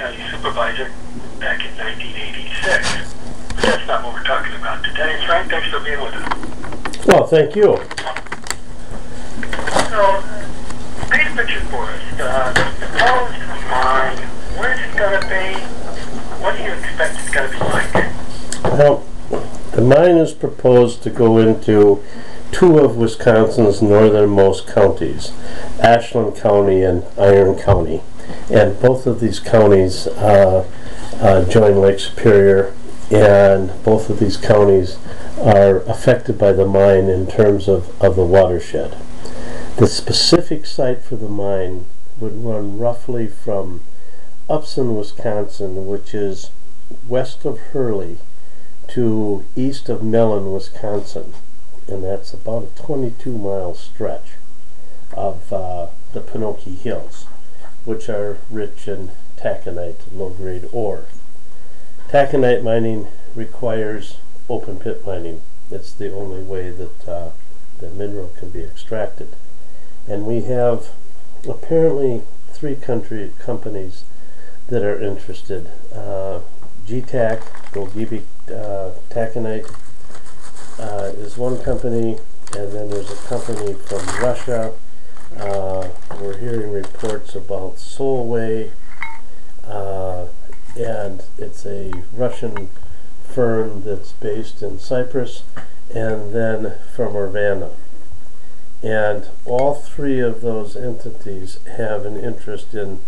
County Supervisor back in 1986. But that's not what we're talking about today. Frank, thanks for being with us. Well, thank you. So, paint a picture for us. The proposed mine, where's it going to be? What do you expect it's going to be like? Well, the mine is proposed to go into two of Wisconsin's northernmost counties, Ashland County and Iron County. And both of these counties join Lake Superior, and both of these counties are affected by the mine in terms of the watershed. The specific site for the mine would run roughly from Upson, Wisconsin, which is west of Hurley, to east of Mellon, Wisconsin. And that's about a 22-mile stretch of the Penokee Hills, which are rich in taconite, low-grade ore. Taconite mining requires open pit mining. It's the only way that the mineral can be extracted. And we have apparently three companies that are interested. GTAC, Gogebic Taconite, is one company, and then there's a company from Russia. We're hearing reports about Solway, and it's a Russian firm that's based in Cyprus, and then from Urbana. And all three of those entities have an interest in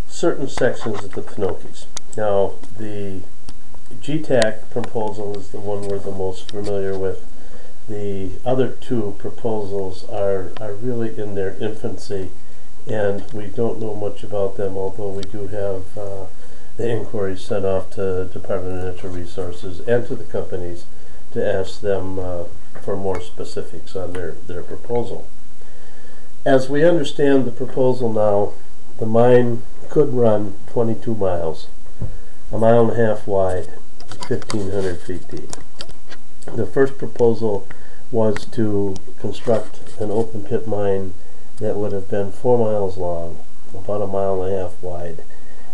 certain sections of the Penokees. Now, the GTAC proposal is the one we're the most familiar with. The other two proposals are really in their infancy, and we don't know much about them, although we do have the inquiries sent off to Department of Natural Resources and to the companies to ask them for more specifics on their proposal. As we understand the proposal now, the mine could run 22 miles, a mile and a half wide, 1,500 feet deep. The first proposal was to construct an open pit mine that would have been 4 miles long, about a mile and a half wide,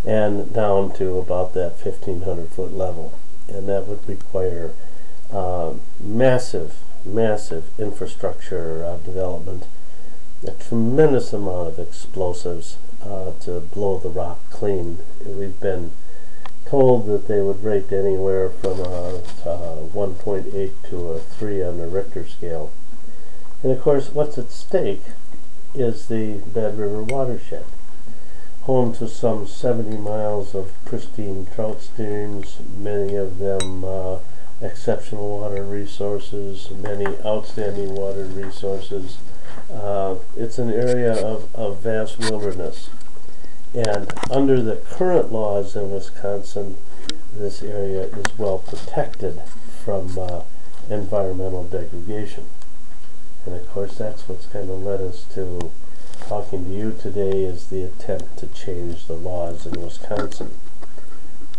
and down to about that 1,500 foot level. And that would require massive infrastructure development, a tremendous amount of explosives to blow the rock clean. We've been told that they would rate anywhere from a 1.8 to a 3 on the Richter scale. And of course, what's at stake is the Bad River watershed, home to some 70 miles of pristine trout streams, many of them exceptional water resources, many outstanding water resources. It's an area of vast wilderness. And under the current laws in Wisconsin, this area is well protected from environmental degradation. And of course, that's what's kind of led us to talking to you today, is the attempt to change the laws in Wisconsin.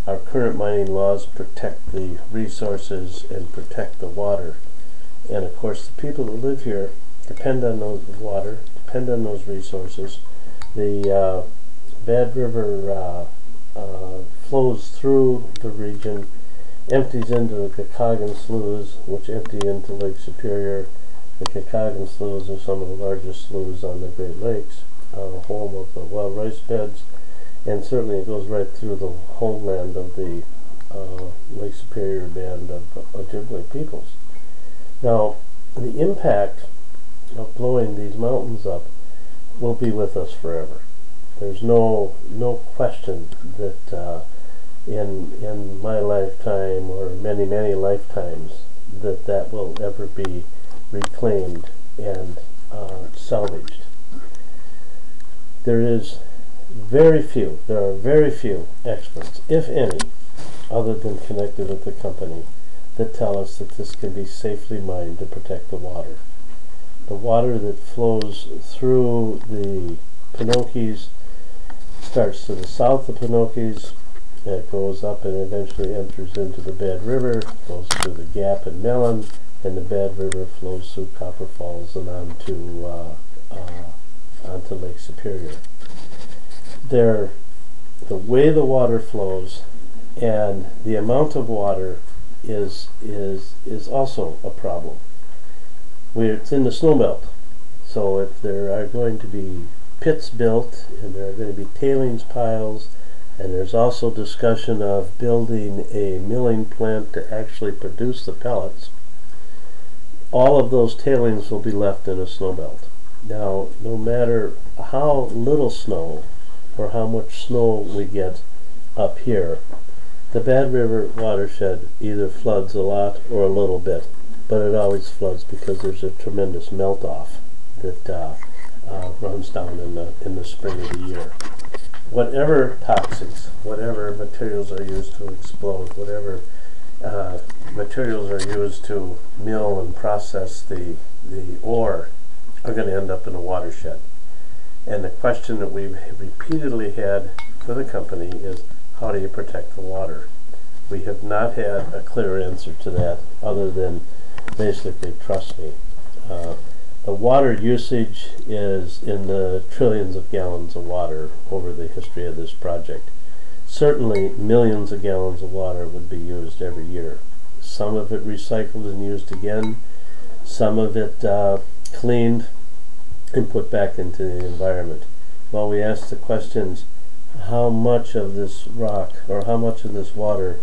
Our current mining laws protect the resources and protect the water. And of course, the people that live here depend on those water, depend on those resources. The Bad River flows through the region, empties into the Kakagan sloughs, which empty into Lake Superior. The Kakagan sloughs are some of the largest sloughs on the Great Lakes, home of the wild rice beds, and certainly it goes right through the homeland of the Lake Superior band of Ojibwe peoples. Now, the impact of blowing these mountains up will be with us forever. There's no question that in my lifetime, or many lifetimes, that will ever be reclaimed and salvaged. There are very few experts, if any, other than connected with the company, that tell us that this can be safely mined to protect the water. The water that flows through the Penokees starts to the south of Penokees, it goes up and eventually enters into the Bad River, goes through the Gap in Mellon, and the Bad River flows through Copper Falls and onto Lake Superior. There the way the water flows and the amount of water is also a problem. It's in the snowbelt, so if there are going to be pits built and there are going to be tailings piles, and there's also discussion of building a milling plant to actually produce the pellets, all of those tailings will be left in a snowbelt. Now, no matter how little snow or how much snow we get up here, the Bad River watershed either floods a lot or a little bit, but it always floods because there's a tremendous melt-off that runs down in the spring of the year. Whatever toxics, whatever materials are used to explode, whatever materials are used to mill and process the ore are going to end up in a watershed. And the question that we've repeatedly had for the company is, how do you protect the water? We have not had a clear answer to that other than basically, trust me. The water usage is in the trillions of gallons of water over the history of this project. Certainly millions of gallons of water would be used every year. Some of it recycled and used again, some of it cleaned and put back into the environment. Well, we asked the questions, how much of this rock or how much of this water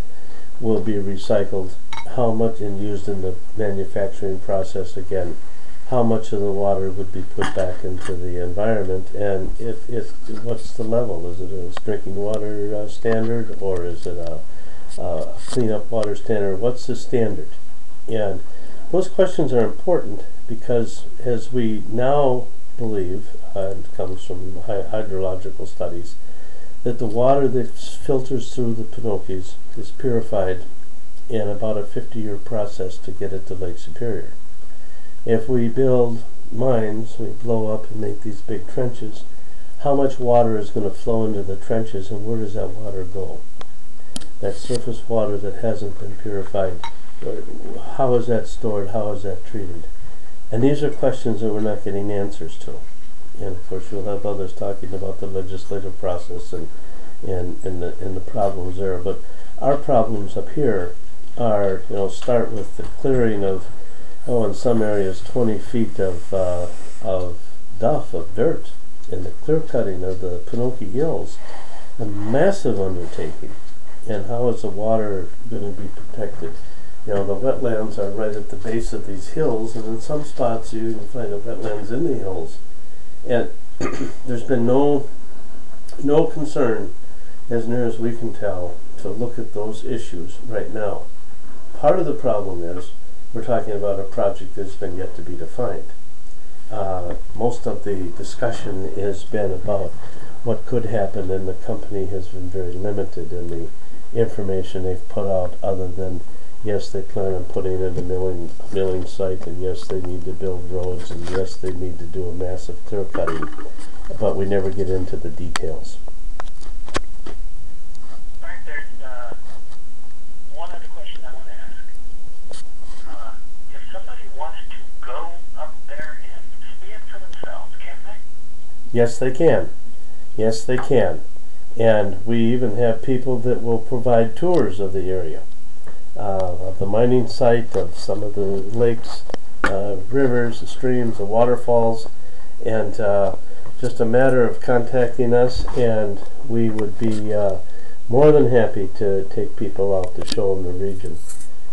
will be recycled, how much and used in the manufacturing process again, how much of the water would be put back into the environment, and what's the level? Is it a drinking water standard, or is it a clean-up water standard? What's the standard? And those questions are important because, as we now believe, and it comes from hydrological studies, that the water that filters through the Penokees is purified in about a 50-year process to get it to Lake Superior. If we build mines, we blow up and make these big trenches, how much water is going to flow into the trenches, and where does that water go? That surface water that hasn't been purified, how is that stored, how is that treated? And these are questions that we're not getting answers to. And of course you'll have others talking about the legislative process and the problems there. But our problems up here are, start with the clearing of, in some areas 20 feet of duff, of dirt, and the clear cutting of the Penokee Hills, a massive undertaking. And how is the water going to be protected? The wetlands are right at the base of these hills, and in some spots you can find the wetlands in the hills. And there's been no concern, as near as we can tell, to look at those issues right now. Part of the problem is we're talking about a project that's been yet to be defined. Most of the discussion has been about what could happen, and the company has been very limited in the information they've put out, other than, yes, they plan on putting in a milling site, and yes, they need to build roads, and yes, they need to do a massive clear cutting, but we never get into the details. Frank, there's one other question I want to ask. If somebody wants to go up there and see it for themselves, can they? Yes, they can. Yes, they can. And we even have people that will provide tours of the area, of the mining site, of some of the lakes, rivers, the streams, the waterfalls, and just a matter of contacting us, and we would be more than happy to take people out to show them the region.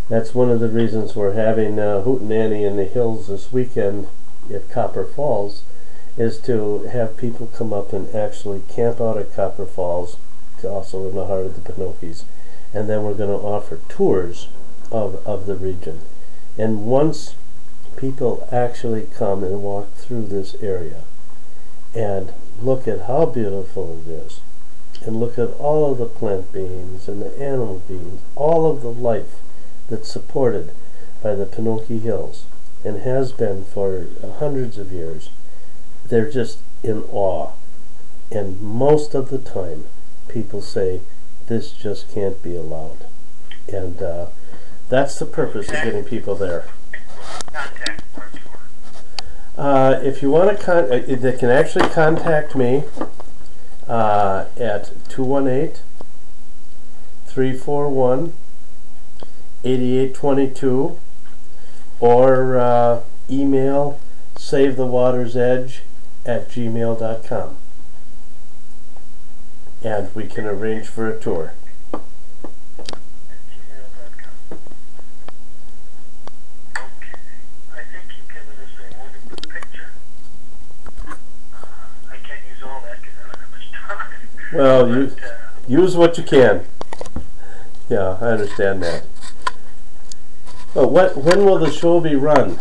That's one of the reasons we're having Hootenanny in the Hills this weekend at Copper Falls, is to have people come up and actually camp out at Copper Falls, also in the heart of the Penokees, and then we're going to offer tours of the region. And once people actually come and walk through this area and look at how beautiful it is, and look at all of the plant beings and the animal beings, all of the life that's supported by the Penokee Hills and has been for hundreds of years, they're just in awe. And most of the time people say, this just can't be allowed. And that's the purpose of getting people there. Contact if you want to they can actually contact me. at 218-341-8822 or email savethewatersedge@gmail.com, and we can arrange for a tour. at gmail.com. Okay. I think you've given us a wonderful picture. I can't use all that because I don't have much time. Well, But, use what you can. Yeah, I understand that. But when will the show be run?